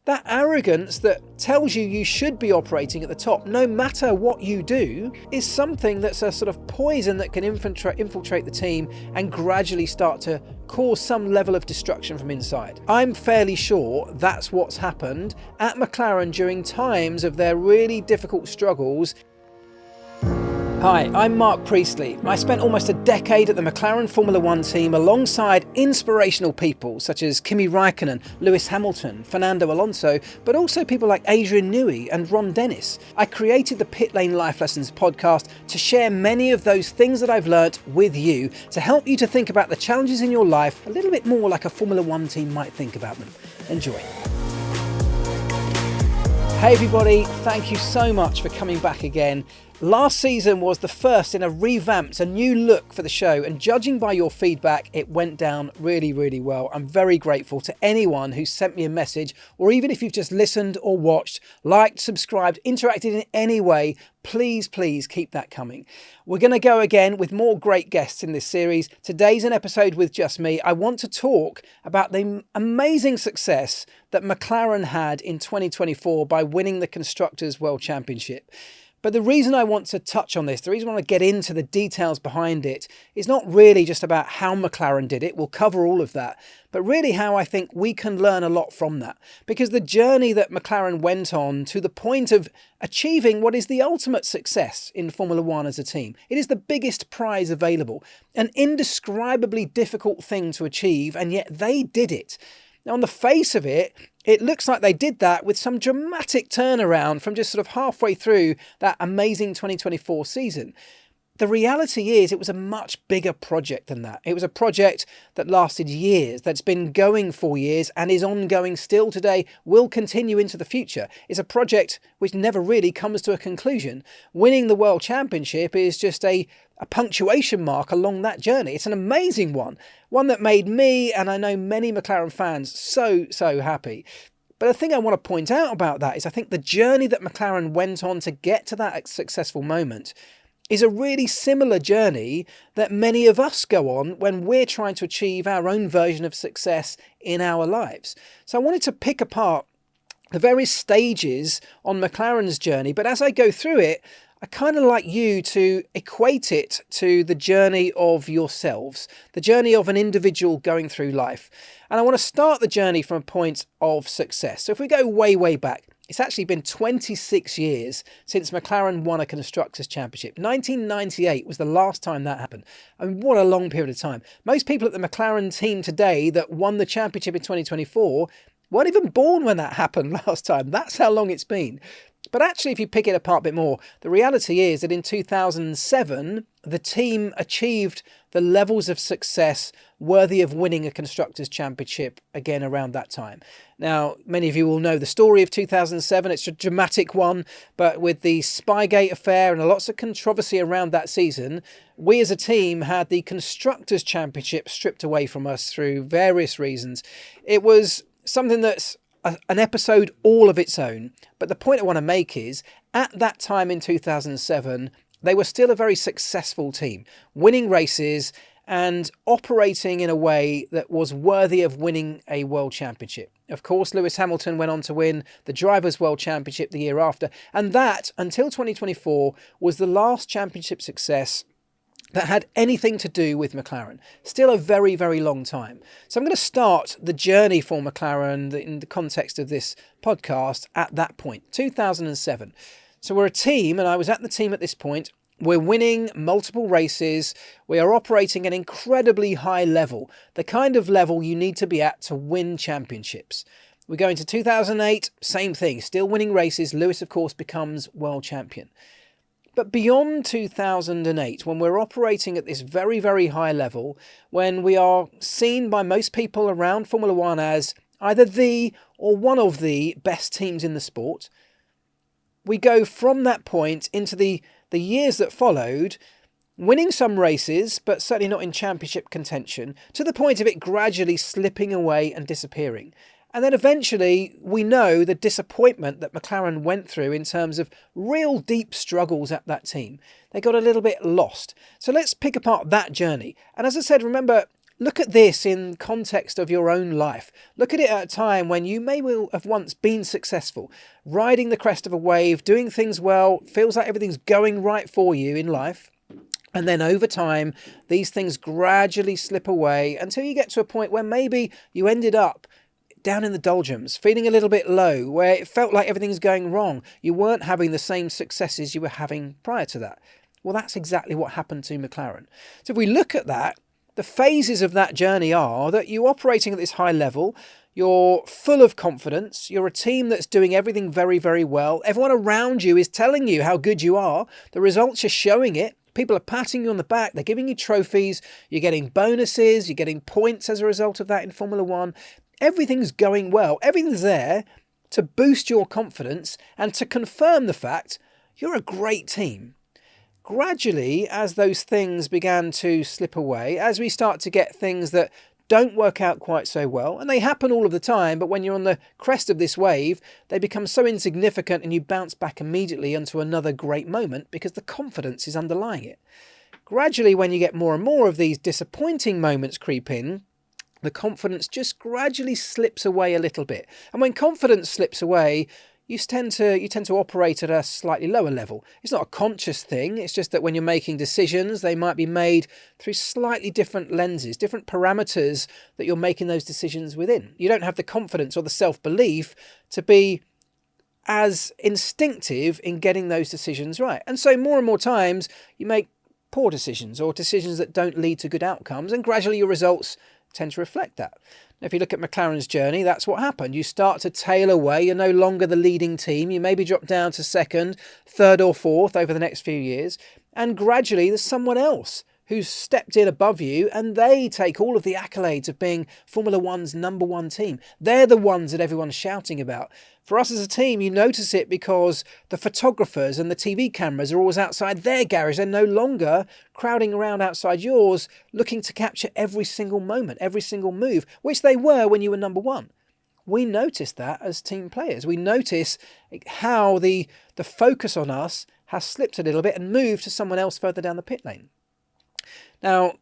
That arrogance that tells you should be operating at the top no matter what you do is something that's a sort of poison that can infiltrate the team and gradually start to cause some level of destruction from inside. I'm fairly sure that's what's happened at McLaren during times of their really difficult struggles. Hi, I'm Mark Priestley. I spent almost a decade at the McLaren Formula One team alongside inspirational people such as Kimi Räikkönen, Lewis Hamilton, Fernando Alonso, but also people like Adrian Newey and Ron Dennis. I created the Pitlane Life Lessons Podcast to share many of those things that I've learnt with you to help you to think about the challenges in your life a little bit more like a Formula One team might think about them. Enjoy. Hey everybody, thank you so much for coming back again. Last season was the first in a revamped, a new look for the show, and judging by your feedback, it went down really, really well. I'm very grateful to anyone who sent me a message, or even if you've just listened or watched, liked, subscribed, interacted in any way, please keep that coming. We're going to go again with more great guests in this series. Today's an episode with just me. I want to talk about the amazing success that McLaren had in 2024 by winning the Constructors' World Championship. But the reason I want to touch on this, the reason I want to get into the details behind it, is not really just about how McLaren did it. We'll cover all of that. But really how I think we can learn a lot from that. Because the journey that McLaren went on to the point of achieving what is the ultimate success in Formula One as a team. It is the biggest prize available. An indescribably difficult thing to achieve, and yet they did it. Now, on the face of it, it looks like they did that with some dramatic turnaround from just sort of halfway through that amazing 2024 season. The reality is it was a much bigger project than that. It was a project that lasted years, that's been going for years and is ongoing still today, will continue into the future. It's a project which never really comes to a conclusion. Winning the World Championship is just a punctuation mark along that journey. It's an amazing one that made me, and I know many McLaren fans, so happy. But the thing I want to point out about that is I think the journey that McLaren went on to get to that successful moment is a really similar journey that many of us go on when we're trying to achieve our own version of success in our lives. So I wanted to pick apart the various stages on McLaren's journey, but as I go through it, I kind of like you to equate it to the journey of yourselves, the journey of an individual going through life. And I want to start the journey from a point of success. So if we go way back, it's actually been 26 years since McLaren won a Constructors' Championship. 1998 was the last time that happened. I mean, what a long period of time. Most people at the McLaren team today that won the championship in 2024 weren't even born when that happened last time. That's how long it's been. But actually, if you pick it apart a bit more, the reality is that in 2007, the team achieved the levels of success worthy of winning a Constructors' Championship again around that time. Now, many of you will know the story of 2007. It's a dramatic one, but with the Spygate affair and lots of controversy around that season, we as a team had the Constructors' Championship stripped away from us through various reasons. It was something that's an episode all of its own. But the point I want to make is, at that time in 2007, they were still a very successful team, winning races and operating in a way that was worthy of winning a world championship. Of course, Lewis Hamilton went on to win the Drivers' World Championship the year after, and that, until 2024, was the last championship success that had anything to do with McLaren. Still a very long time. So I'm going to start the journey for McLaren in the context of this podcast at that point, 2007. So we're a team, and I was at the team at this point. We're winning multiple races. We are operating at an incredibly high level, the kind of level you need to be at to win championships. We go into 2008, same thing, still winning races. Lewis, of course, becomes world champion. But beyond 2008, when we're operating at this very high level, when we are seen by most people around Formula One as either the or one of the best teams in the sport, we go from that point into the years that followed, winning some races, but certainly not in championship contention, to the point of it gradually slipping away and disappearing. And then eventually we know the disappointment that McLaren went through in terms of real deep struggles at that team. They got a little bit lost. So let's pick apart that journey. And as I said, remember, look at this in context of your own life. Look at it at a time when you may well have once been successful, riding the crest of a wave, doing things well, feels like everything's going right for you in life. And then over time, these things gradually slip away until you get to a point where maybe you ended up down in the doldrums, feeling a little bit low, where it felt like everything's going wrong. You weren't having the same successes you were having prior to that. Well, that's exactly what happened to McLaren. So if we look at that, the phases of that journey are that you're operating at this high level, you're full of confidence, you're a team that's doing everything very, very well. Everyone around you is telling you how good you are. The results are showing it. People are patting you on the back, they're giving you trophies, you're getting bonuses, you're getting points as a result of that in Formula One. Everything's going well. Everything's there to boost your confidence and to confirm the fact you're a great team. Gradually, as those things began to slip away, as we start to get things that don't work out quite so well, and they happen all of the time, but when you're on the crest of this wave, they become so insignificant and you bounce back immediately onto another great moment because the confidence is underlying it. Gradually, when you get more and more of these disappointing moments creep in, the confidence just gradually slips away a little bit. And when confidence slips away, you tend to operate at a slightly lower level. It's not a conscious thing. It's just that when you're making decisions, they might be made through slightly different lenses, different parameters that you're making those decisions within. You don't have the confidence or the self-belief to be as instinctive in getting those decisions right. And so more and more times you make poor decisions or decisions that don't lead to good outcomes, and gradually your results tend to reflect that. Now, if you look at McLaren's journey, that's what happened. You start to tail away. You're no longer the leading team. You maybe drop down to second, third or fourth over the next few years. And gradually there's someone else who's stepped in above you, and they take all of the accolades of being Formula One's number one team. They're the ones that everyone's shouting about. For us as a team, you notice it because the photographers and the TV cameras are always outside their garage. They're no longer crowding around outside yours, looking to capture every single moment, every single move, which they were when you were number one. We notice that as team players. We notice how the focus on us has slipped a little bit and moved to someone else further down the pit lane. Now,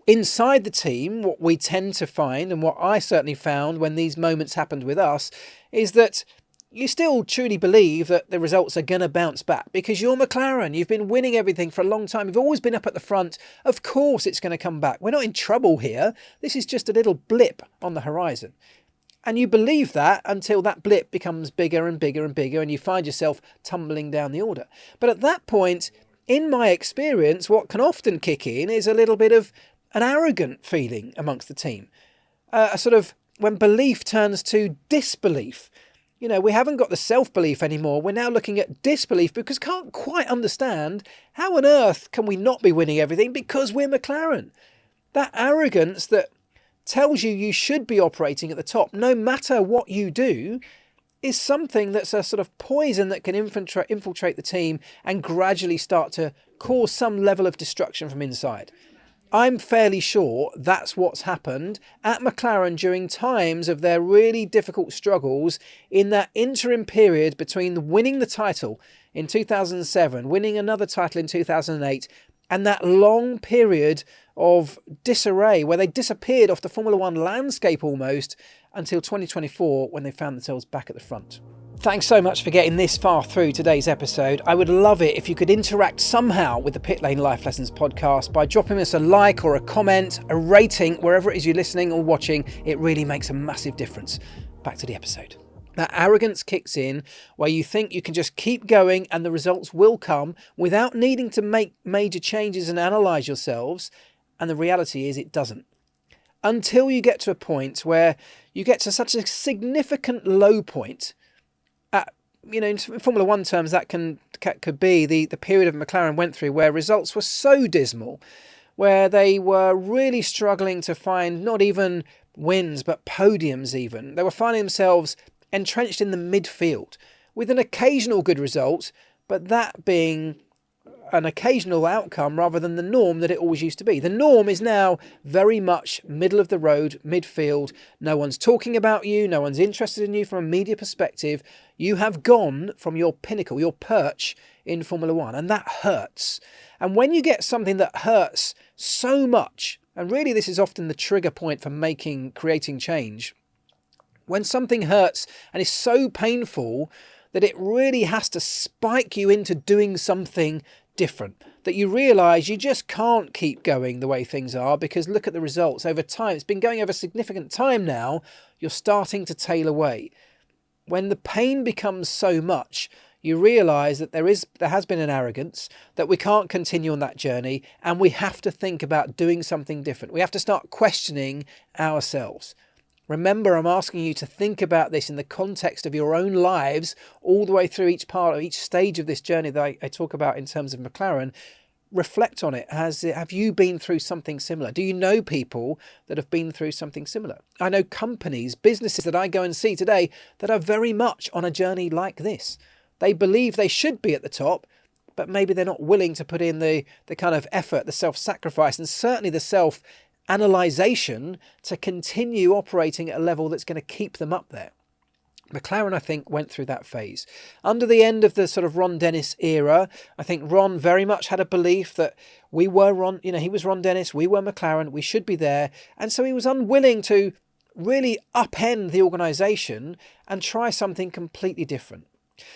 inside the team, what we tend to find, and what I certainly found when these moments happened with us, is that you still truly believe that the results are going to bounce back because you're McLaren. You've been winning everything for a long time. You've always been up at the front. Of course it's going to come back. We're not in trouble here. This is just a little blip on the horizon. And you believe that until that blip becomes bigger and bigger and bigger and you find yourself tumbling down the order. But at that point, in my experience, what can often kick in is a little bit of an arrogant feeling amongst the team. A sort of when belief turns to disbelief. You know, we haven't got the self-belief anymore. We're now looking at disbelief because can't quite understand how on earth can we not be winning everything because we're McLaren. That arrogance that tells you should be operating at the top no matter what you do is something that's a sort of poison that can infiltrate the team and gradually start to cause some level of destruction from inside. I'm fairly sure that's what's happened at McLaren during times of their really difficult struggles in that interim period between winning the title in 2007, winning another title in 2008, and that long period of disarray where they disappeared off the Formula One landscape almost until 2024 when they found themselves back at the front. Thanks so much for getting this far through today's episode. I would love it if you could interact somehow with the Pitlane Life Lessons podcast by dropping us a like or a comment, a rating, wherever it is you're listening or watching. It really makes a massive difference. Back to the episode. That arrogance kicks in where you think you can just keep going and the results will come without needing to make major changes and analyse yourselves. And the reality is it doesn't. Until you get to a point where you get to such a significant low point. In Formula One terms, that could be the period of McLaren went through where results were so dismal, where they were really struggling to find not even wins, but podiums even. They were finding themselves entrenched in the midfield with an occasional good result, but that being an occasional outcome rather than the norm that it always used to be. The norm is now very much middle of the road, midfield. No one's talking about you. No one's interested in you from a media perspective. You have gone from your pinnacle, your perch in Formula One, and that hurts. And when you get something that hurts so much and really this is often the trigger point for creating change, when something hurts and is so painful that it really has to spike you into doing something different, that you realise you just can't keep going the way things are, because look at the results over time. It's been going over significant time now. You're starting to tail away. When the pain becomes so much, you realise that there has been an arrogance, that we can't continue on that journey, and we have to think about doing something different. We have to start questioning ourselves. Remember, I'm asking you to think about this in the context of your own lives, all the way through each stage of this journey that I talk about in terms of McLaren. Reflect on it. Have you been through something similar? Do you know people that have been through something similar? I know companies, businesses that I go and see today that are very much on a journey like this. They believe they should be at the top, but maybe they're not willing to put in the kind of effort, the self-sacrifice, and certainly the self-analysation to continue operating at a level that's going to keep them up there. McLaren, I think, went through that phase. Under the end of the sort of Ron Dennis era, I think Ron very much had a belief that we were Ron, he was Ron Dennis, we were McLaren, we should be there. And so he was unwilling to really upend the organisation and try something completely different.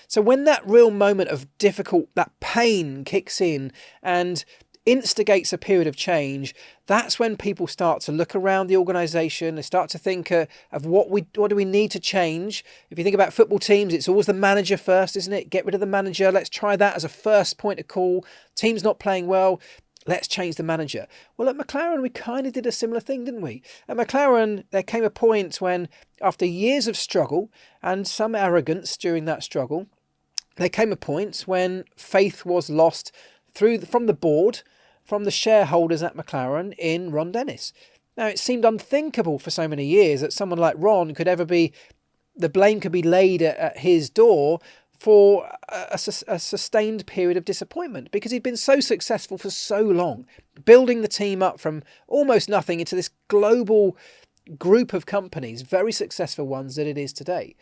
So when that real moment of that pain kicks in and instigates a period of change, that's when people start to look around the organisation. They start to think of what do we need to change. If you think about football teams, it's always the manager first, isn't it? Get rid of the manager. Let's try that as a first point of call. Team's not playing well. Let's change the manager. Well, at McLaren, we kind of did a similar thing, didn't we? At McLaren, there came a point when, after years of struggle and some arrogance during that struggle, there came a point when faith was lost from the board, from the shareholders at McLaren in Ron Dennis. Now, it seemed unthinkable for so many years that someone like Ron the blame could be laid at his door for a sustained period of disappointment, because he'd been so successful for so long, building the team up from almost nothing into this global group of companies, very successful ones that it is today.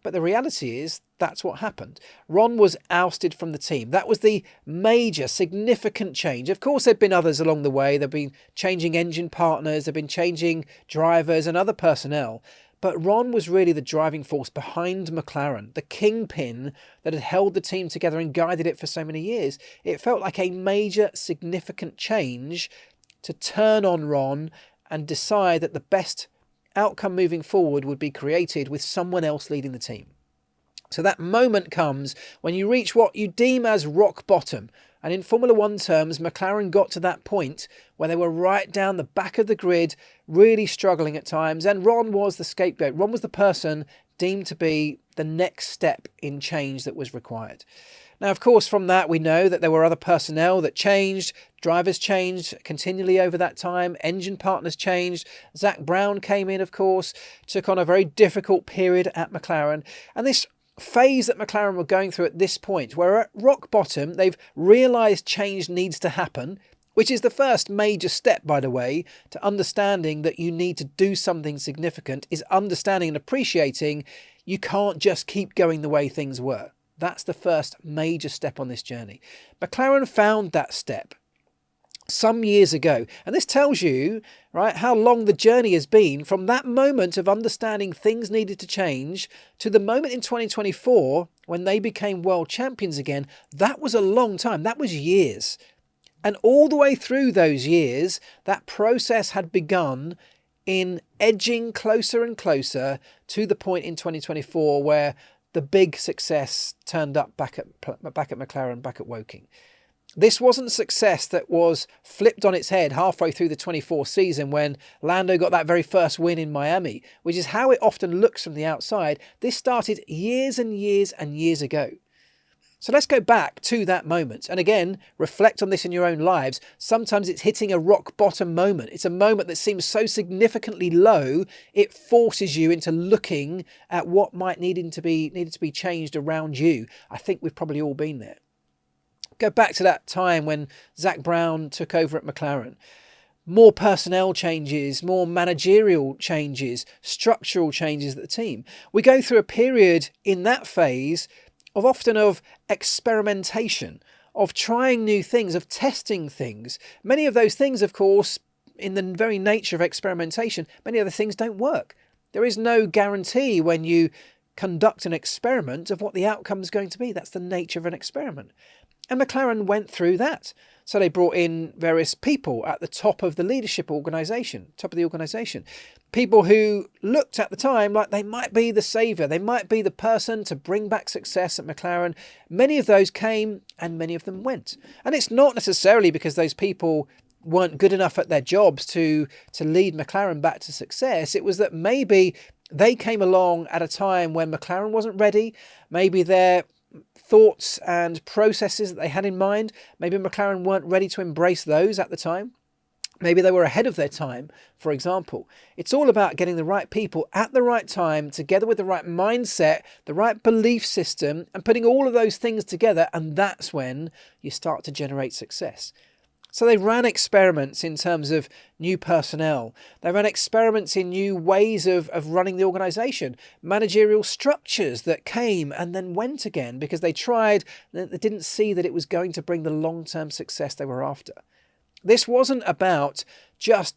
But the reality is that's what happened. Ron was ousted from the team. That was the major, significant change. Of course, there'd been others along the way. There'd been changing engine partners. There'd been changing drivers and other personnel. But Ron was really the driving force behind McLaren, the kingpin that had held the team together and guided it for so many years. It felt like a major, significant change to turn on Ron and decide that the best outcome moving forward would be created with someone else leading the team. So that moment comes when you reach what you deem as rock bottom. And in Formula One terms, McLaren got to that point where they were right down the back of the grid, really struggling at times. And Ron was the scapegoat. Ron was the person deemed to be the next step in change that was required. Now, of course, from that, we know that there were other personnel that changed. Drivers changed continually over that time. Engine partners changed. Zak Brown came in, of course, took on a very difficult period at McLaren. And this phase that McLaren were going through at this point, where at rock bottom, they've realised change needs to happen, which is the first major step, by the way, to understanding that you need to do something significant, is understanding and appreciating you can't just keep going the way things were. That's the first major step on this journey. McLaren found that step some years ago. And this tells you, right, how long the journey has been from that moment of understanding things needed to change to the moment in 2024 when they became world champions again. That was a long time. That was years. And all the way through those years, that process had begun in edging closer and closer to the point in 2024 where the big success turned up back at McLaren, back at Woking. This wasn't success that was flipped on its head halfway through the 24 season when Lando got that very first win in Miami, which is how it often looks from the outside. This started years and years and years ago. So let's go back to that moment. And again, reflect on this in your own lives. Sometimes it's hitting a rock bottom moment. It's a moment that seems so significantly low, it forces you into looking at what might needed to be changed around you. I think we've probably all been there. Go back to that time when Zak Brown took over at McLaren. More personnel changes, more managerial changes, structural changes at the team. We go through a period in that phase of experimentation, of trying new things, of testing things. Many of those things, of course, in the very nature of experimentation, many other things don't work. There is no guarantee when you conduct an experiment of what the outcome is going to be. That's the nature of an experiment. And McLaren went through that. So they brought in various people at the top of the leadership organisation, top of the organisation. People who looked at the time like they might be the saviour. They might be the person to bring back success at McLaren. Many of those came and many of them went. And it's not necessarily because those people weren't good enough at their jobs to lead McLaren back to success. It was that maybe they came along at a time when McLaren wasn't ready. Maybe their thoughts and processes that they had in mind, maybe McLaren weren't ready to embrace those at the time. Maybe they were ahead of their time, for example. It's all about getting the right people at the right time, together with the right mindset, the right belief system, and putting all of those things together, and that's when you start to generate success. So they ran experiments in terms of new personnel. They ran experiments in new ways of running the organisation, managerial structures that came and then went again because they tried, they didn't see that it was going to bring the long-term success they were after. This wasn't about just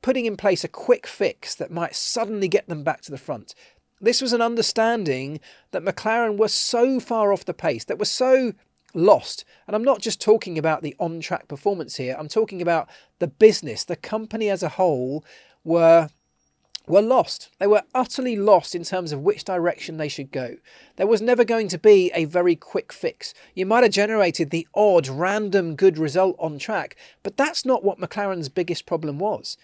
putting in place a quick fix that might suddenly get them back to the front. This was an understanding that McLaren was so far off the pace, that was so lost. And I'm not just talking about the on-track performance here. I'm talking about the business, the company as a whole were lost. They were utterly lost in terms of which direction they should go. There was never going to be a very quick fix. You might have generated the odd, random good result on track, but that's not what McLaren's biggest problem was.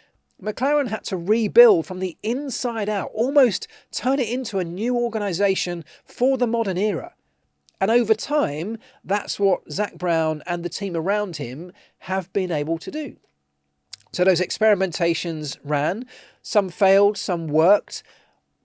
McLaren had to rebuild from the inside out, almost turn it into a new organisation for the modern era. And over time, that's what Zak Brown and the team around him have been able to do. So those experimentations ran. Some failed, some worked.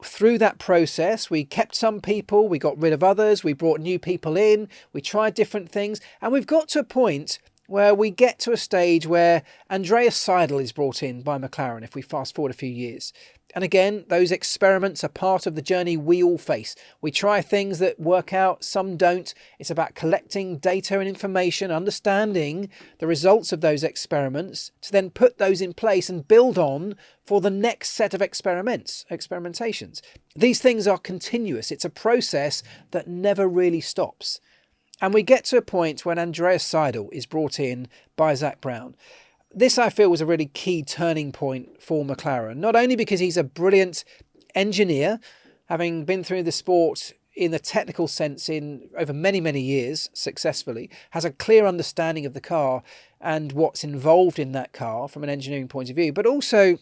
Through that process, we kept some people, we got rid of others, we brought new people in, we tried different things. And we've got to a point where we get to a stage where Andreas Seidl is brought in by McLaren, if we fast forward a few years. And again, those experiments are part of the journey we all face. We try things that work out, some don't. It's about collecting data and information, understanding the results of those experiments, to then put those in place and build on for the next set of experimentations. These things are continuous. It's a process that never really stops. And we get to a point when Andreas Seidl is brought in by Zak Brown. This, I feel, was a really key turning point for McLaren, not only because he's a brilliant engineer, having been through the sport in the technical sense in over many, many years successfully, has a clear understanding of the car and what's involved in that car from an engineering point of view, but also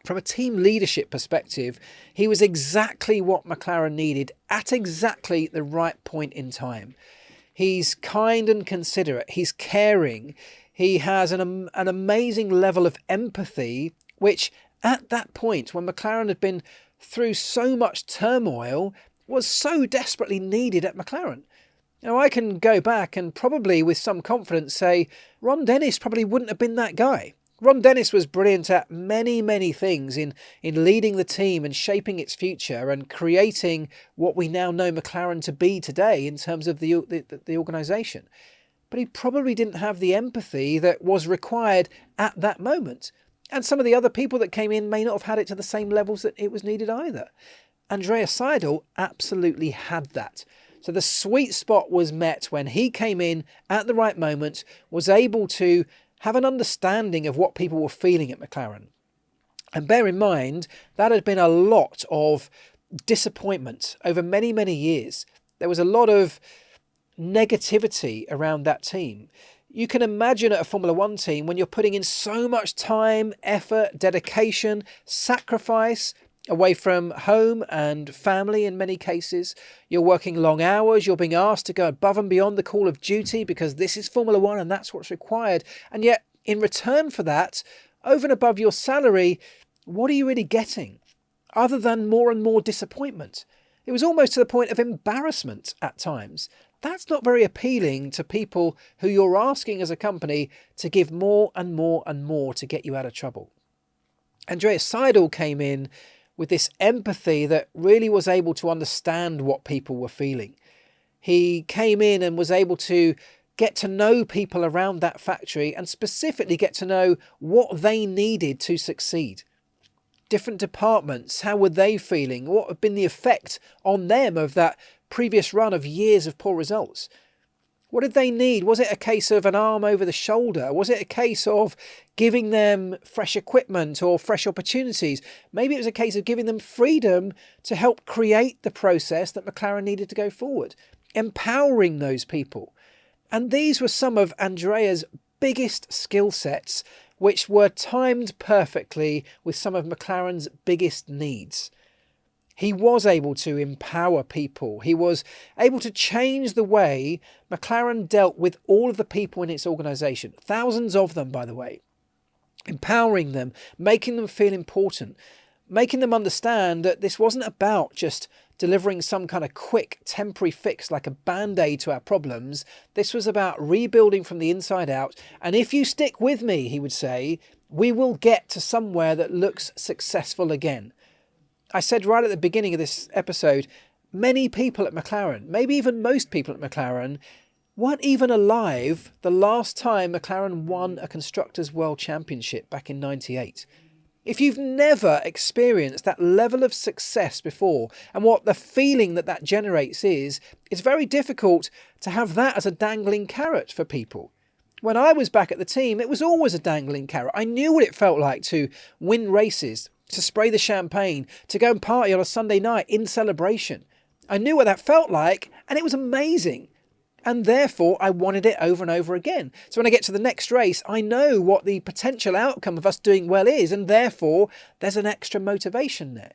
from a team leadership perspective, he was exactly what McLaren needed at exactly the right point in time. He's kind and considerate. He's caring. He has an amazing level of empathy, which at that point, when McLaren had been through so much turmoil, was so desperately needed at McLaren. Now, I can go back and probably with some confidence say Ron Dennis probably wouldn't have been that guy. Ron Dennis was brilliant at many, many things in leading the team and shaping its future and creating what we now know McLaren to be today in terms of the organisation. But he probably didn't have the empathy that was required at that moment. And some of the other people that came in may not have had it to the same levels that it was needed either. Andreas Seidl absolutely had that. So the sweet spot was met when he came in at the right moment, was able to have an understanding of what people were feeling at McLaren. And bear in mind, that had been a lot of disappointment over many, many years. There was a lot of negativity around that team. You can imagine at a Formula One team when you're putting in so much time, effort, dedication, sacrifice away from home and family in many cases. You're working long hours. You're being asked to go above and beyond the call of duty because this is Formula One and that's what's required. And yet, in return for that, over and above your salary, what are you really getting? Other than more and more disappointment. It was almost to the point of embarrassment at times. That's not very appealing to people who you're asking as a company to give more and more and more to get you out of trouble. Andreas Seidl came in with this empathy that really was able to understand what people were feeling. He came in and was able to get to know people around that factory and specifically get to know what they needed to succeed. Different departments, how were they feeling? What had been the effect on them of that previous run of years of poor results? What did they need? Was it a case of an arm over the shoulder? Was it a case of giving them fresh equipment or fresh opportunities? Maybe it was a case of giving them freedom to help create the process that McLaren needed to go forward, empowering those people. And these were some of Andrea's biggest skill sets, which were timed perfectly with some of McLaren's biggest needs. He was able to empower people. He was able to change the way McLaren dealt with all of the people in its organisation. Thousands of them, by the way. Empowering them, making them feel important, making them understand that this wasn't about just delivering some kind of quick temporary fix like a band-aid to our problems. This was about rebuilding from the inside out. And if you stick with me, he would say, we will get to somewhere that looks successful again. I said right at the beginning of this episode, many people at McLaren, maybe even most people at McLaren, weren't even alive the last time McLaren won a Constructors' World Championship back in '98. If you've never experienced that level of success before and what the feeling that generates is, it's very difficult to have that as a dangling carrot for people. When I was back at the team, it was always a dangling carrot. I knew what it felt like to win races, to spray the champagne, to go and party on a Sunday night in celebration. I knew what that felt like, and it was amazing. And therefore, I wanted it over and over again. So when I get to the next race, I know what the potential outcome of us doing well is, and therefore, there's an extra motivation there.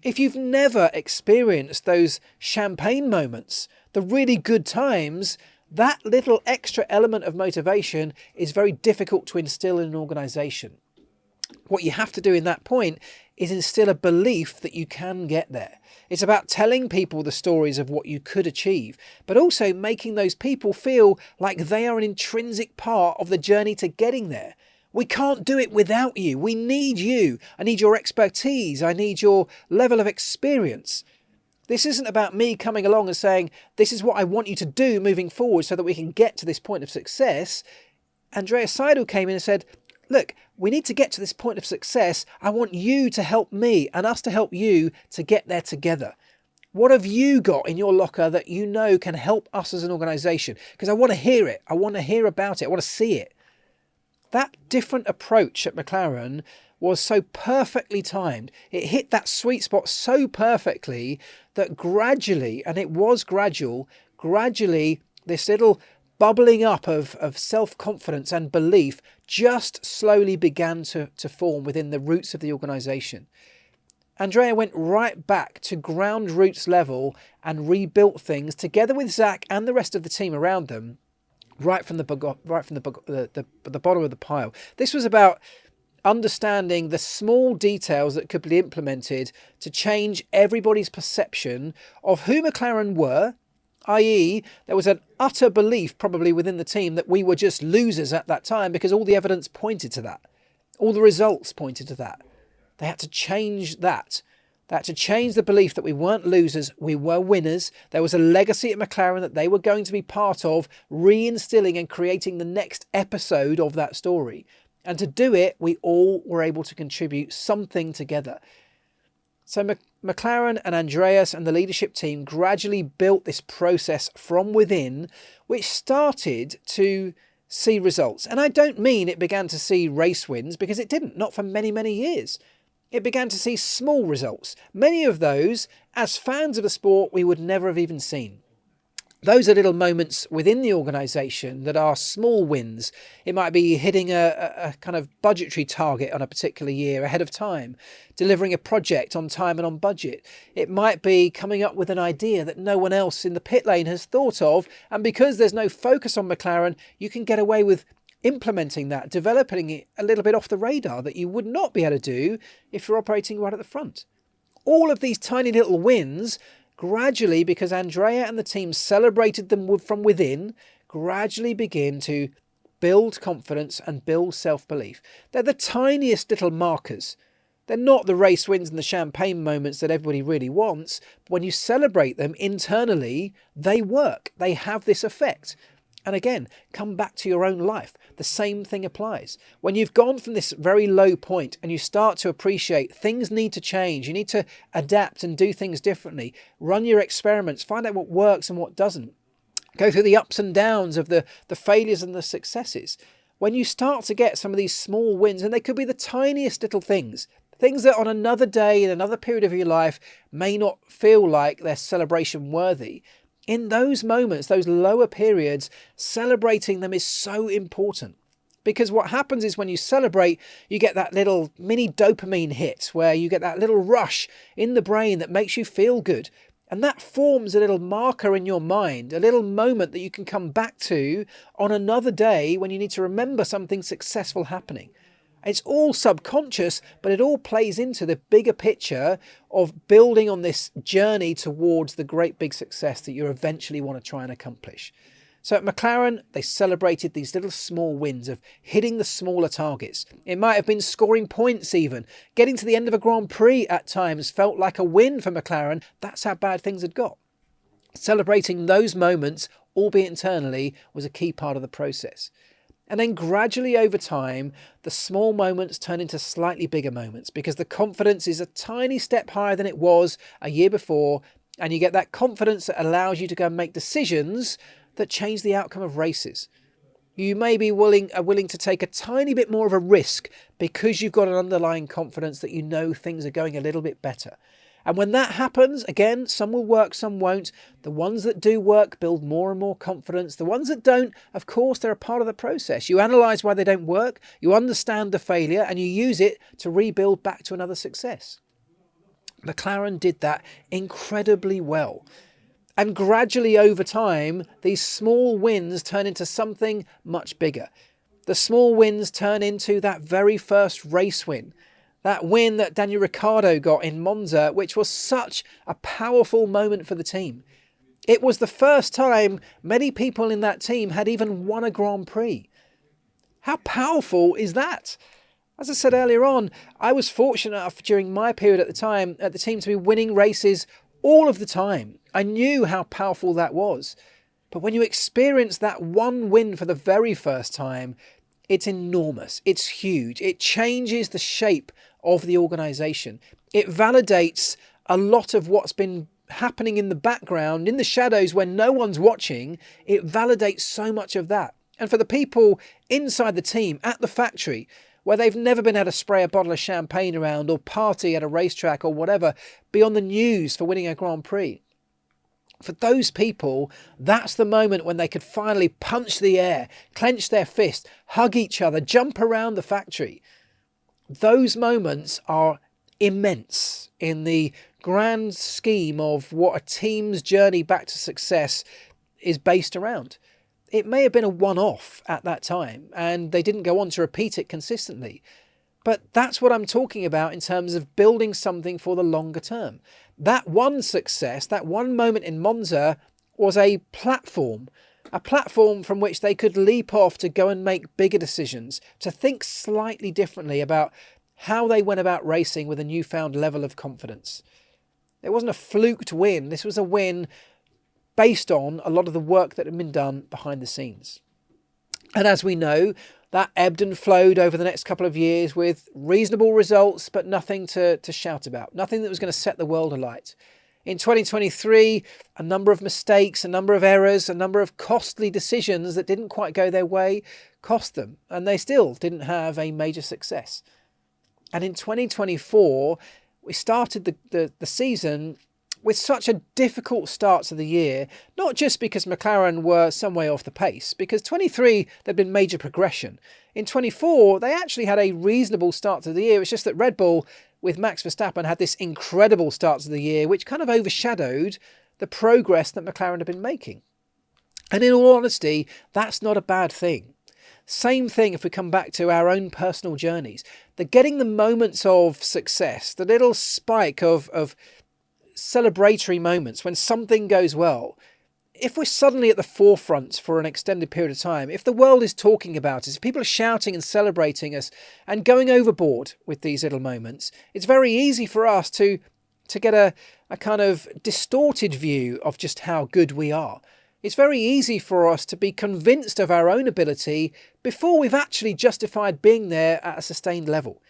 If you've never experienced those champagne moments, the really good times, that little extra element of motivation is very difficult to instill in an organisation. What you have to do in that point is instill a belief that you can get there. It's about telling people the stories of what you could achieve, but also making those people feel like they are an intrinsic part of the journey to getting there. We can't do it without you. We need you. I need your expertise. I need your level of experience. This isn't about me coming along and saying, this is what I want you to do moving forward so that we can get to this point of success. Andrea Seidel came in and said, look, we need to get to this point of success. I want you to help me and us to help you to get there together. What have you got in your locker that you know can help us as an organisation? Because I want to hear it. I want to hear about it. I want to see it. That different approach at McLaren was so perfectly timed. It hit that sweet spot so perfectly that gradually, and it was gradually this little bubbling up of self-confidence and belief just slowly began to form within the roots of the organisation. Andrea went right back to ground roots level and rebuilt things together with Zach and the rest of the team around them, right from the bottom of the pile. This was about understanding the small details that could be implemented to change everybody's perception of who McLaren were, i.e. there was an utter belief probably within the team that we were just losers at that time because all the evidence pointed to that. All the results pointed to that. They had to change that. They had to change the belief that we weren't losers, we were winners. There was a legacy at McLaren that they were going to be part of, reinstilling and creating the next episode of that story. And to do it, we all were able to contribute something together. So McLaren and Andreas and the leadership team gradually built this process from within, which started to see results. And I don't mean it began to see race wins, because it didn't, not for many, many years. It began to see small results. Many of those, as fans of the sport, we would never have even seen. Those are little moments within the organisation that are small wins. It might be hitting a kind of budgetary target on a particular year ahead of time, delivering a project on time and on budget. It might be coming up with an idea that no one else in the pit lane has thought of, and because there's no focus on McLaren, you can get away with implementing that, developing it a little bit off the radar that you would not be able to do if you're operating right at the front. All of these tiny little wins gradually, because Andrea and the team celebrated them from within, gradually begin to build confidence and build self-belief. They're the tiniest little markers. They're not the race wins and the champagne moments that everybody really wants, but when you celebrate them internally, they work. They have this effect. And again, come back to your own life. The same thing applies. When you've gone from this very low point and you start to appreciate things need to change, you need to adapt and do things differently, run your experiments, find out what works and what doesn't. Go through the ups and downs of the failures and the successes. When you start to get some of these small wins, and they could be the tiniest little things that on another day, in another period of your life, may not feel like they're celebration worthy. In those moments, those lower periods, celebrating them is so important. Because what happens is when you celebrate, you get that little mini dopamine hit where you get that little rush in the brain that makes you feel good. And that forms a little marker in your mind, a little moment that you can come back to on another day when you need to remember something successful happening. It's all subconscious, but it all plays into the bigger picture of building on this journey towards the great big success that you eventually want to try and accomplish. So at McLaren, they celebrated these little small wins of hitting the smaller targets. It might have been scoring points even. Getting to the end of a Grand Prix at times felt like a win for McLaren. That's how bad things had got. Celebrating those moments, albeit internally, was a key part of the process. And then gradually over time, the small moments turn into slightly bigger moments because the confidence is a tiny step higher than it was a year before. And you get that confidence that allows you to go and make decisions that change the outcome of races. You may be willing to take a tiny bit more of a risk because you've got an underlying confidence that you know things are going a little bit better. And when that happens, again, some will work, some won't. The ones that do work build more and more confidence. The ones that don't, of course, they're a part of the process. You analyse why they don't work, you understand the failure, and you use it to rebuild back to another success. McLaren did that incredibly well. And gradually over time, these small wins turn into something much bigger. The small wins turn into that very first race win. That win that Daniel Ricciardo got in Monza, which was such a powerful moment for the team. It was the first time many people in that team had even won a Grand Prix. How powerful is that? As I said earlier on, I was fortunate enough during my period at the time at the team to be winning races all of the time. I knew how powerful that was. But when you experience that one win for the very first time, it's enormous. It's huge. It changes the shape of the organisation. It validates a lot of what's been happening in the background, in the shadows when no one's watching. It validates so much of that. And for the people inside the team at the factory, where they've never been able to spray a bottle of champagne around or party at a racetrack or whatever, be on the news for winning a Grand Prix. For those people, that's the moment when they could finally punch the air, clench their fist, hug each other, jump around the factory. Those moments are immense in the grand scheme of what a team's journey back to success is based around. It may have been a one-off at that time, and they didn't go on to repeat it consistently. But that's what I'm talking about in terms of building something for the longer term. That one success, that one moment in Monza was a platform from which they could leap off to go and make bigger decisions, to think slightly differently about how they went about racing with a newfound level of confidence. It wasn't a fluked win. This was a win based on a lot of the work that had been done behind the scenes. And as we know, that ebbed and flowed over the next couple of years with reasonable results, but nothing to shout about, nothing that was going to set the world alight. In 2023, a number of mistakes, a number of errors, a number of costly decisions that didn't quite go their way cost them, and they still didn't have a major success. And in 2024, we started the season with such a difficult start to the year, not just because McLaren were some way off the pace, because 23, there'd been major progression. In 24, they actually had a reasonable start to the year. It's just that Red Bull, with Max Verstappen, had this incredible start to the year, which kind of overshadowed the progress that McLaren had been making. And in all honesty, that's not a bad thing. Same thing if we come back to our own personal journeys. Getting the moments of success, the little spike of celebratory moments when something goes well. If we're suddenly at the forefront for an extended period of time, if the world is talking about us, if people are shouting and celebrating us and going overboard with these little moments, it's very easy for us to get a kind of distorted view of just how good we are. It's very easy for us to be convinced of our own ability before we've actually justified being there at a sustained level.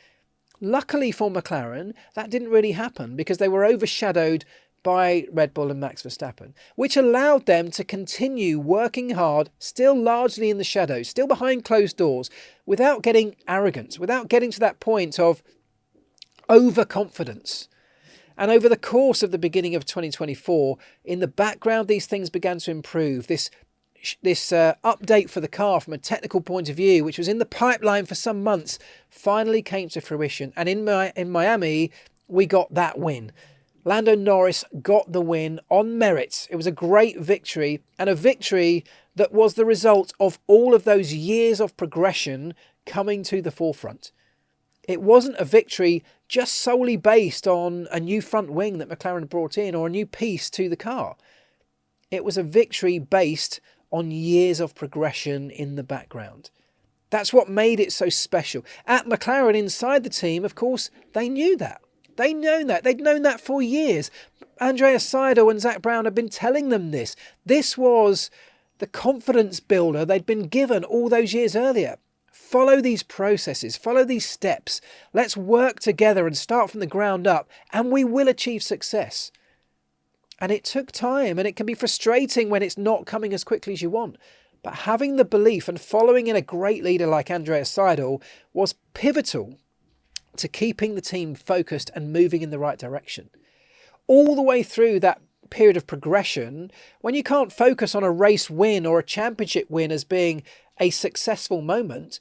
Luckily for McLaren, that didn't really happen because they were overshadowed by Red Bull and Max Verstappen, which allowed them to continue working hard, still largely in the shadows, still behind closed doors, without getting arrogant, without getting to that point of overconfidence. And over the course of the beginning of 2024, in the background, these things began to improve. This update for the car from a technical point of view, which was in the pipeline for some months, finally came to fruition. And in Miami, we got that win. Lando Norris got the win on merit. It was a great victory, and a victory that was the result of all of those years of progression coming to the forefront. It wasn't a victory just solely based on a new front wing that McLaren brought in or a new piece to the car. It was a victory based on years of progression in the background. That's what made it so special. At McLaren, inside the team, of course, they knew that. They'd known that. They'd known that for years. Andreas Seidel and Zak Brown had been telling them this. This was the confidence builder they'd been given all those years earlier. Follow these processes, follow these steps. Let's work together and start from the ground up, and we will achieve success. And it took time, and it can be frustrating when it's not coming as quickly as you want. But having the belief and following in a great leader like Andreas Seidel was pivotal to keeping the team focused and moving in the right direction. All the way through that period of progression, when you can't focus on a race win or a championship win as being a successful moment,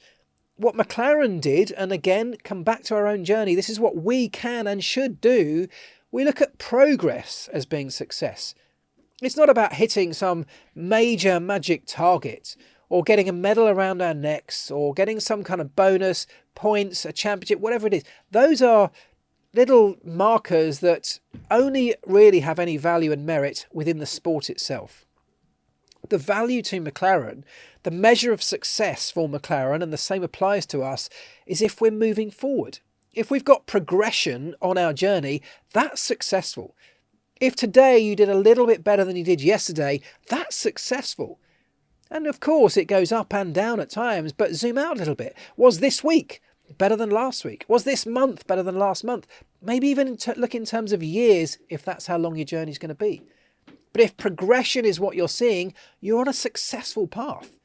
what McLaren did, and again, come back to our own journey, this is what we can and should do. We look at progress as being success. It's not about hitting some major magic target or getting a medal around our necks or getting some kind of bonus, points, a championship, whatever it is. Those are little markers that only really have any value and merit within the sport itself. The value to McLaren, the measure of success for McLaren, and the same applies to us, is if we're moving forward. If we've got progression on our journey, that's successful. If today you did a little bit better than you did yesterday, that's successful. And of course it goes up and down at times, but zoom out a little bit. Was this week better than last week? Was this month better than last month? Maybe even look in terms of years, if that's how long your journey is going to be. But if progression is what you're seeing, you're on a successful path.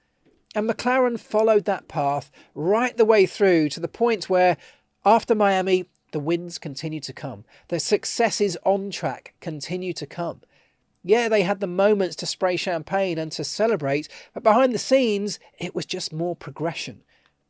And McLaren followed that path right the way through to the point where after Miami, the wins continue to come. The successes on track continue to come. Yeah, they had the moments to spray champagne and to celebrate, but behind the scenes, it was just more progression.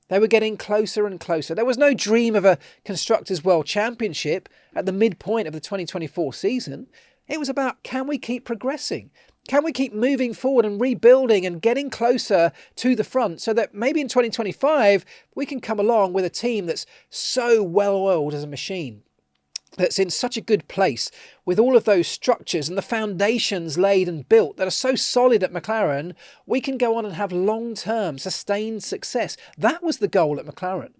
They were getting closer and closer. There was no dream of a Constructors' World Championship at the midpoint of the 2024 season. It was about, can we keep progressing? Can we keep moving forward and rebuilding and getting closer to the front so that maybe in 2025 we can come along with a team that's so well-oiled as a machine, that's in such a good place with all of those structures and the foundations laid and built that are so solid at McLaren, we can go on and have long-term sustained success. That was the goal at McLaren.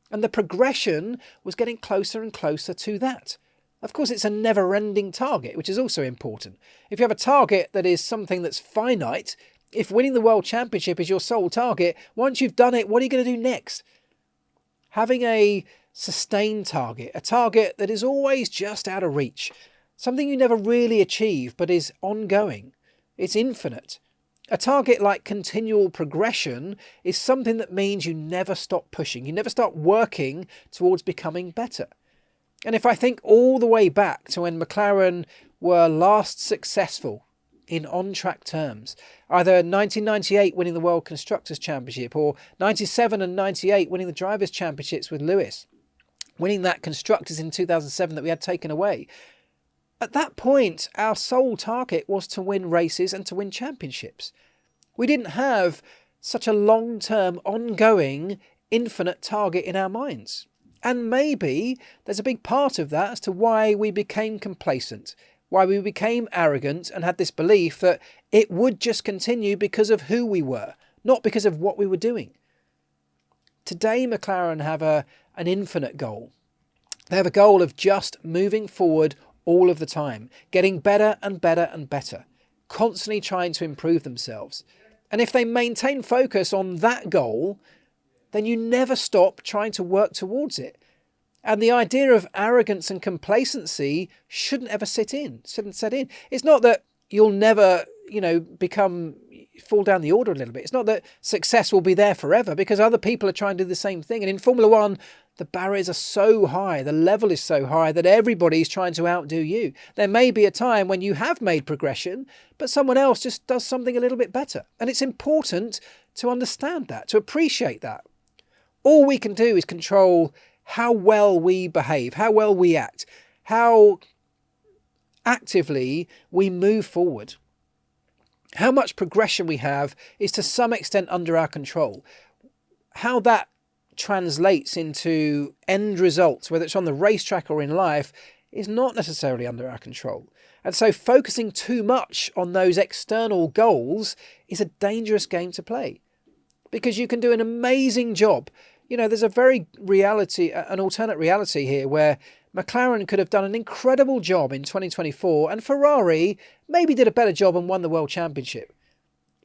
And the progression was getting closer and closer to that. Of course, it's a never-ending target, which is also important. If you have a target that is something that's finite, if winning the World Championship is your sole target, once you've done it, what are you going to do next? Having a sustained target, a target that is always just out of reach, something you never really achieve but is ongoing, it's infinite. A target like continual progression is something that means you never stop pushing, you never stop working towards becoming better. And if I think all the way back to when McLaren were last successful in on-track terms, either 1998 winning the World Constructors' Championship or 97 and 98 winning the Drivers' Championships with Lewis, winning that Constructors in 2007 that we had taken away. At that point, our sole target was to win races and to win championships. We didn't have such a long-term, ongoing, infinite target in our minds. And maybe there's a big part of that as to why we became complacent, why we became arrogant and had this belief that it would just continue because of who we were, not because of what we were doing. Today, McLaren have an infinite goal. They have a goal of just moving forward all of the time, getting better and better and better. constantly trying to improve themselves. And if they maintain focus on that goal, then you never stop trying to work towards it. And the idea of arrogance and complacency shouldn't ever set in. It's not that you'll never, fall down the order a little bit. It's not that success will be there forever, because other people are trying to do the same thing. And in Formula One, the barriers are so high, the level is so high that everybody's trying to outdo you. There may be a time when you have made progression, but someone else just does something a little bit better. And it's important to understand that, to appreciate that. All we can do is control how well we behave, how well we act, how actively we move forward. How much progression we have is to some extent under our control. How that translates into end results, whether it's on the racetrack or in life, is not necessarily under our control. And so focusing too much on those external goals is a dangerous game to play, because you can do an amazing job. There's an alternate reality here where McLaren could have done an incredible job in 2024 and Ferrari maybe did a better job and won the World Championship.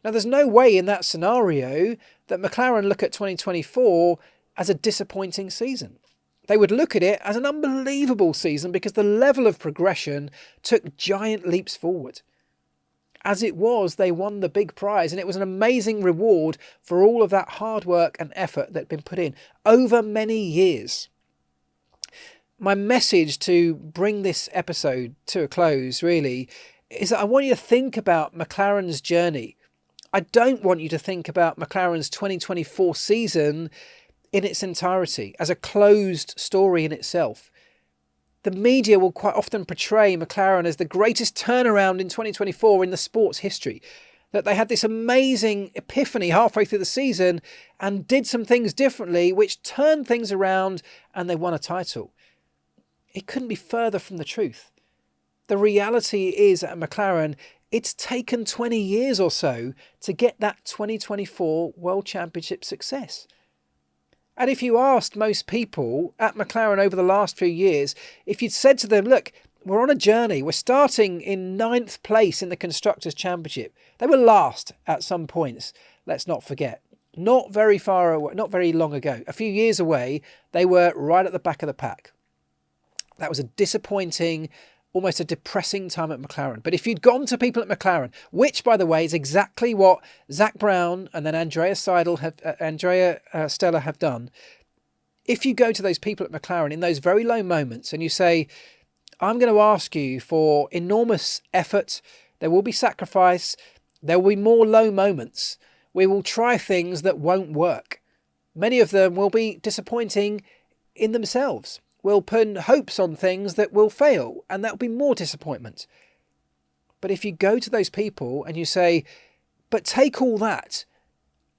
Now, there's no way in that scenario that McLaren look at 2024 as a disappointing season. They would look at it as an unbelievable season because the level of progression took giant leaps forward. As it was, they won the big prize, and it was an amazing reward for all of that hard work and effort that had been put in over many years. My message to bring this episode to a close, really, is that I want you to think about McLaren's journey. I don't want you to think about McLaren's 2024 season in its entirety as a closed story in itself. The media will quite often portray McLaren as the greatest turnaround in 2024 in the sport's history. That they had this amazing epiphany halfway through the season and did some things differently, which turned things around and they won a title. It couldn't be further from the truth. The reality is at McLaren, it's taken 20 years or so to get that 2024 World Championship success. And if you asked most people at McLaren over the last few years, if you'd said to them, look, we're on a journey, we're starting in 9th place in the Constructors' Championship. They were last at some points, let's not forget. Not very far away, not very long ago, a few years away, they were right at the back of the pack. That was a disappointing, almost a depressing time at McLaren. But if you'd gone to people at McLaren, which, by the way, is exactly what Zach Brown and then Andrea Stella have done. If you go to those people at McLaren in those very low moments and you say, I'm going to ask you for enormous effort, there will be sacrifice, there will be more low moments. We will try things that won't work. Many of them will be disappointing in themselves. We'll put hopes on things that will fail, and that will be more disappointment. But if you go to those people and you say, but take all that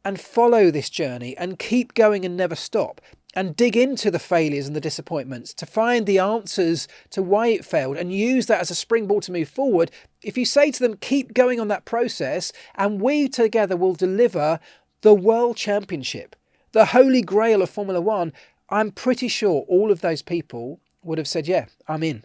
and follow this journey and keep going and never stop, and dig into the failures and the disappointments to find the answers to why it failed and use that as a springboard to move forward. If you say to them, keep going on that process and we together will deliver the World Championship, the holy grail of Formula One, I'm pretty sure all of those people would have said, yeah, I'm in.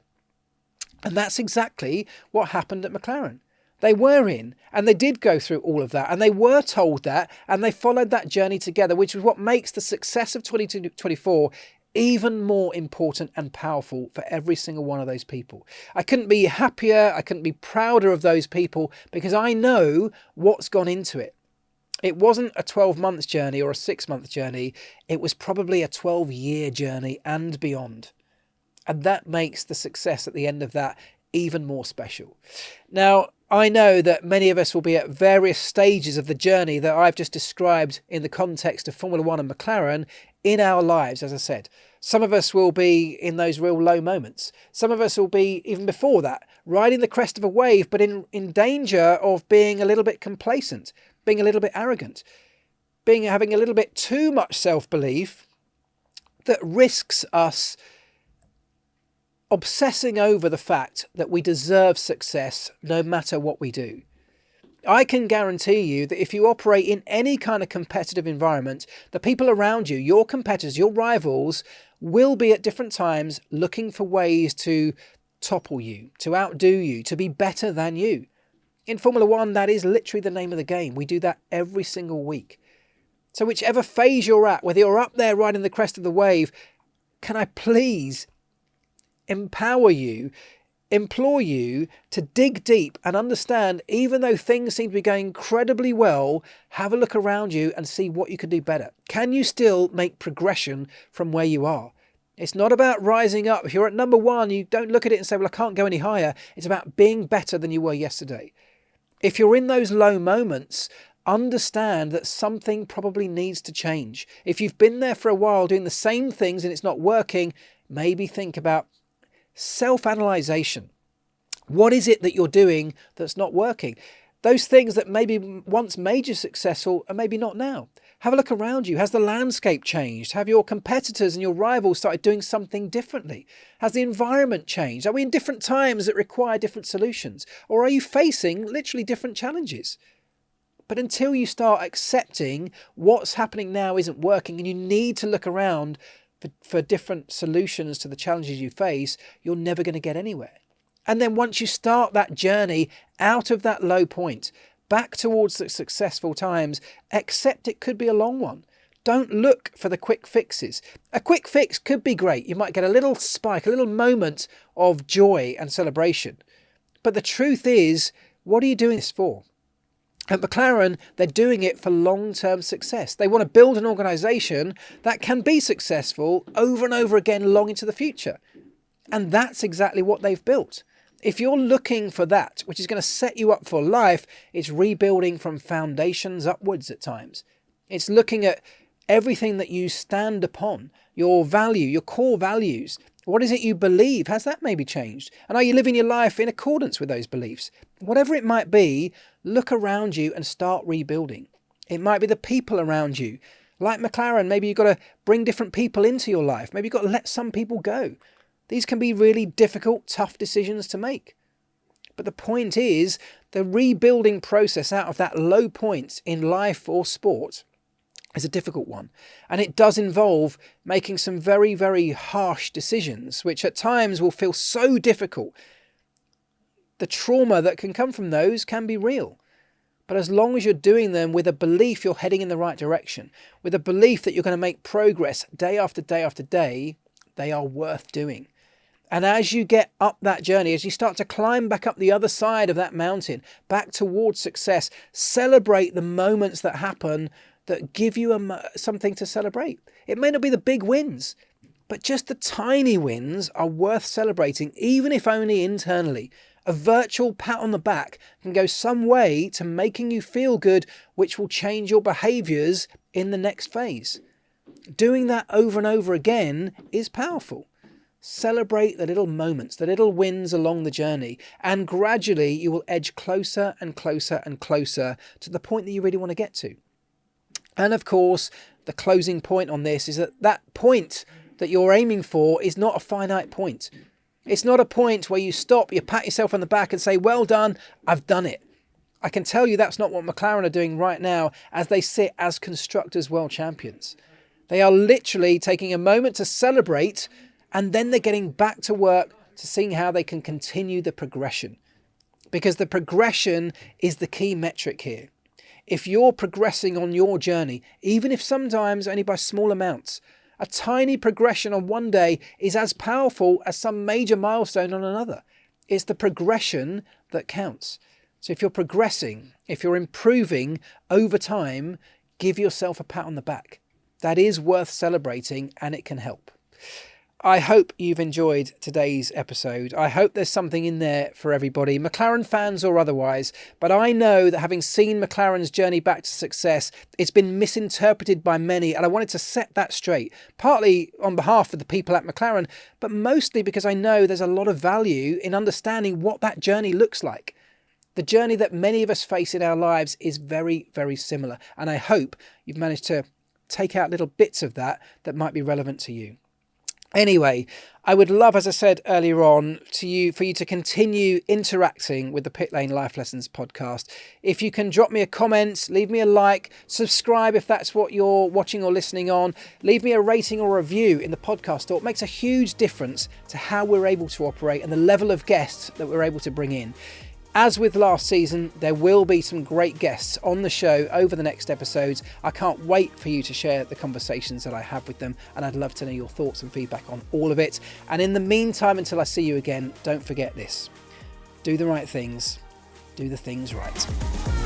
And that's exactly what happened at McLaren. They were in, and they did go through all of that, and they were told that, and they followed that journey together, which is what makes the success of 2024 even more important and powerful for every single one of those people. I couldn't be happier, I couldn't be prouder of those people, because I know what's gone into it. It wasn't a 12-month journey or a 6-month journey. It was probably a 12-year journey and beyond. And that makes the success at the end of that even more special. Now, I know that many of us will be at various stages of the journey that I've just described in the context of Formula One and McLaren in our lives, as I said. Some of us will be in those real low moments. Some of us will be, even before that, riding the crest of a wave, but in danger of being a little bit complacent, being a little bit arrogant, having a little bit too much self-belief that risks us obsessing over the fact that we deserve success no matter what we do. I can guarantee you that if you operate in any kind of competitive environment, the people around you, your competitors, your rivals, will be at different times looking for ways to topple you, to outdo you, to be better than you. In Formula One, that is literally the name of the game. We do that every single week. So whichever phase you're at, whether you're up there riding the crest of the wave, can I please empower you, implore you to dig deep and understand, even though things seem to be going incredibly well, have a look around you and see what you could do better. Can you still make progression from where you are? It's not about rising up. If you're at number one, you don't look at it and say, well, I can't go any higher. It's about being better than you were yesterday. If you're in those low moments, understand that something probably needs to change. If you've been there for a while doing the same things and it's not working, maybe think about self-analyzation. What is it that you're doing that's not working? Those things that maybe once made you successful are maybe not now. Have a look around you. Has the landscape changed? Have your competitors and your rivals started doing something differently? Has the environment changed? Are we in different times that require different solutions? Or are you facing literally different challenges? But until you start accepting what's happening now isn't working and you need to look around for different solutions to the challenges you face, you're never going to get anywhere. And then once you start that journey out of that low point, back towards the successful times, accept it could be a long one. Don't look for the quick fixes. A quick fix could be great. You might get a little spike, a little moment of joy and celebration. But the truth is, what are you doing this for? At McLaren, they're doing it for long-term success. They want to build an organisation that can be successful over and over again long into the future. And that's exactly what they've built. If you're looking for that, which is going to set you up for life, it's rebuilding from foundations upwards at times. It's looking at everything that you stand upon, your value, your core values. What is it you believe? Has that maybe changed? And are you living your life in accordance with those beliefs? Whatever it might be, look around you and start rebuilding. It might be the people around you. Like McLaren, maybe you've got to bring different people into your life. Maybe you've got to let some people go. These can be really difficult, tough decisions to make. But the point is, the rebuilding process out of that low point in life or sport is a difficult one. And it does involve making some very, very harsh decisions, which at times will feel so difficult. The trauma that can come from those can be real. But as long as you're doing them with a belief you're heading in the right direction, with a belief that you're going to make progress day after day after day, they are worth doing. And as you get up that journey, as you start to climb back up the other side of that mountain, back towards success, celebrate the moments that happen that give you something to celebrate. It may not be the big wins, but just the tiny wins are worth celebrating, even if only internally. A virtual pat on the back can go some way to making you feel good, which will change your behaviours in the next phase. Doing that over and over again is powerful. Celebrate the little moments, the little wins along the journey, and gradually you will edge closer and closer and closer to the point that you really want to get to. And of course, the closing point on this is that point that you're aiming for is not a finite point. It's not a point where you stop, you pat yourself on the back and say, well done, I've done it. I can tell you that's not what McLaren are doing right now as they sit as constructors world champions. They are literally taking a moment to celebrate, and then they're getting back to work to seeing how they can continue the progression. Because the progression is the key metric here. If you're progressing on your journey, even if sometimes only by small amounts, a tiny progression on one day is as powerful as some major milestone on another. It's the progression that counts. So if you're progressing, if you're improving over time, give yourself a pat on the back. That is worth celebrating, and it can help. I hope you've enjoyed today's episode. I hope there's something in there for everybody, McLaren fans or otherwise. But I know that having seen McLaren's journey back to success, it's been misinterpreted by many, and I wanted to set that straight, partly on behalf of the people at McLaren, but mostly because I know there's a lot of value in understanding what that journey looks like. The journey that many of us face in our lives is very, very similar, and I hope you've managed to take out little bits of that might be relevant to you. Anyway, I would love, as I said earlier on, for you to continue interacting with the Pitlane Life Lessons podcast. If you can drop me a comment, leave me a like, subscribe if that's what you're watching or listening on, leave me a rating or review in the podcast store. It makes a huge difference to how we're able to operate and the level of guests that we're able to bring in. As with last season, there will be some great guests on the show over the next episodes. I can't wait for you to share the conversations that I have with them, and I'd love to know your thoughts and feedback on all of it. And in the meantime, until I see you again, don't forget this. Do the right things. Do the things right.